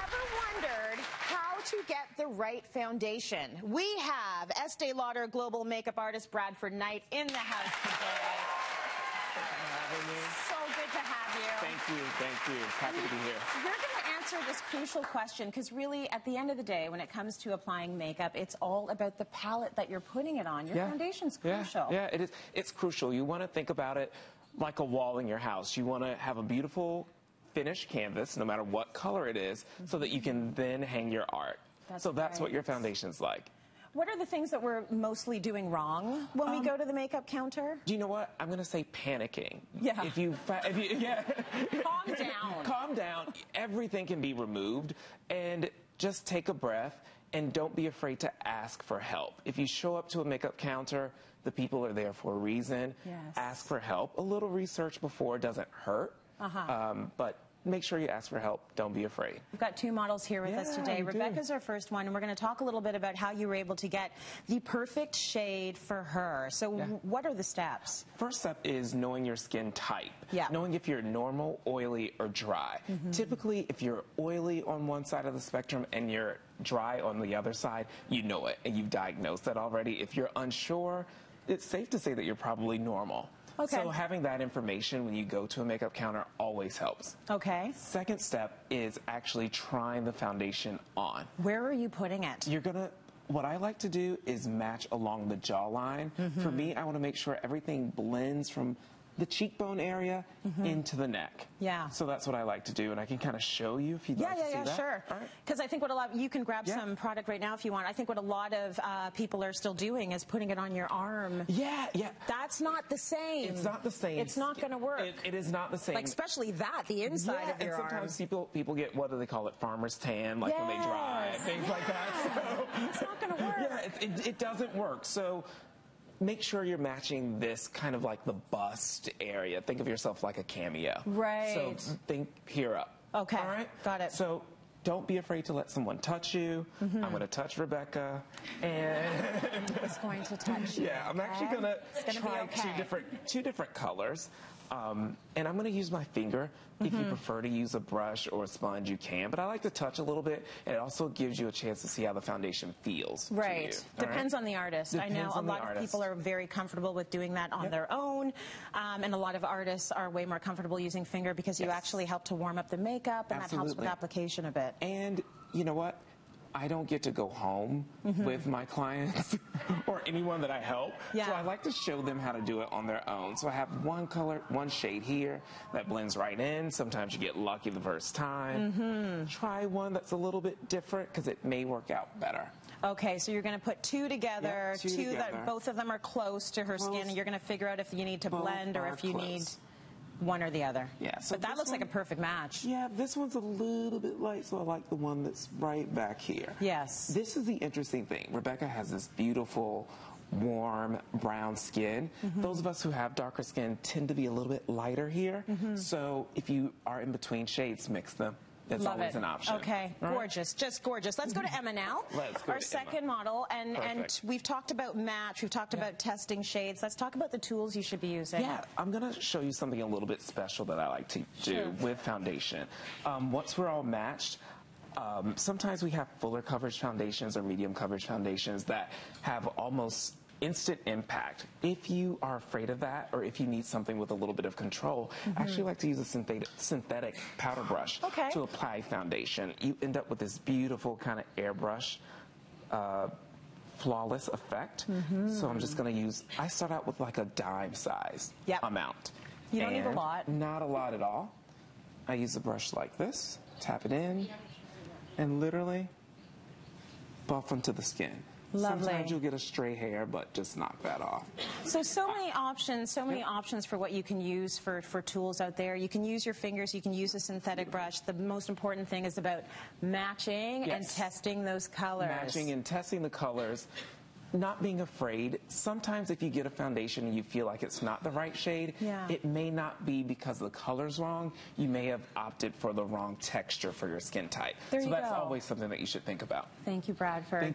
ever wondered how to get the right foundation? We have Estee Lauder global makeup artist Bradford Knight in the house today. So good to have you. Thank you. Happy to be here. You're going to answer this crucial question because really, at the end of the day, when it comes to applying makeup, it's all about the palette that you're putting it on. Your foundation's crucial. Yeah, it is. It's crucial. You want to think about it like a wall in your house. You want to have a beautiful finished canvas, no matter what color it is, so that you can then hang your art. That's what your foundation's like. What are the things that we're mostly doing wrong when we go to the makeup counter? Do you know what? I'm going to say panicking. Yeah. Calm down. Calm down. Everything can be removed, and just take a breath, and don't be afraid to ask for help. If you show up to a makeup counter, the people are there for a reason. Yes. Ask for help. A little research before doesn't hurt. But make sure you ask for help. Don't be afraid. We've got two models here with us today. Rebecca's our first one, and we're going to talk a little bit about how you were able to get the perfect shade for her. So what are the steps? First step is knowing your skin type. Knowing if you're normal, oily, or dry. Typically, if you're oily on one side of the spectrum and you're dry on the other side, you know it, and you've diagnosed that already. If you're unsure, it's safe to say that you're probably normal. Okay. So having that information when you go to a makeup counter always helps. Okay. Second step is actually trying the foundation on. Where are you putting it? What I like to do is match along the jawline. For me, I want to make sure everything blends from the cheekbone area into the neck. Yeah. So that's what I like to do, and I can kind of show you if you'd like to see that. Yeah, sure. Because I think you can grab some product right now if you want. I think what a lot of people are still doing is putting it on your arm. Yeah. That's not the same. It's not the same. It's not going to work. It is not the same. Like, especially the inside of your arm. Sometimes people get, what do they call it, farmer's tan, like when they dry, things like that. So it's not going to work. Yeah, it doesn't work. So make sure you're matching this kind of like the bust area. Think of yourself like a cameo. Right. So think here up. Okay. All right? Got it. So don't be afraid to let someone touch you. I'm going to touch Rebecca. And he's going to touch you. Yeah, I'm actually going to try two different colors. And I'm going to use my finger. If you prefer to use a brush or a sponge, you can. But I like to touch a little bit, and it also gives you a chance to see how the foundation feels. Right. Depends on the artist. I know a lot of people are very comfortable with doing that on their own, and a lot of artists are way more comfortable using finger because you actually help to warm up the makeup, and that helps with application a bit. And you know what? I don't get to go home with my clients or anyone that I help. So I like to show them how to do it on their own. So I have one color, one shade here that blends right in. Sometimes you get lucky the first time. Try one that's a little bit different because it may work out better. Okay, so you're going to put two together, two that both of them are close to her skin, and you're going to figure out if you need to blend or if you need one or the other. Yeah. So but that looks like a perfect match. Yeah, this one's a little bit light, so I like the one that's right back here. Yes. This is the interesting thing. Rebecca has this beautiful, warm, brown skin. Those of us who have darker skin tend to be a little bit lighter here. So if you are in between shades, mix them. That's always an option. Okay, gorgeous, just gorgeous. Let's go to Emma now. Our second model, and we've talked about match, we've talked about testing shades. Let's talk about the tools you should be using. Yeah, I'm going to show you something a little bit special that I like to do with foundation. Once we're all matched, sometimes we have fuller coverage foundations or medium coverage foundations that have almost instant impact. If you are afraid of that, or if you need something with a little bit of control, I actually like to use a synthetic powder brush to apply foundation. You end up with this beautiful kind of airbrush, flawless effect. So I'm just going to use, I start out with like a dime size amount. You don't need a lot. Not a lot at all. I use a brush like this, tap it in, and literally buff into the skin. Lovely. Sometimes you'll get a stray hair, but just knock that off. So many options for what you can use for tools out there. You can use your fingers, you can use a synthetic brush. The most important thing is about matching and testing those colors. Matching and testing the colors. Not being afraid. Sometimes if you get a foundation and you feel like it's not the right shade, it may not be because the color's wrong. You may have opted for the wrong texture for your skin type. So that's always something that you should think about. Thank you, Bradford.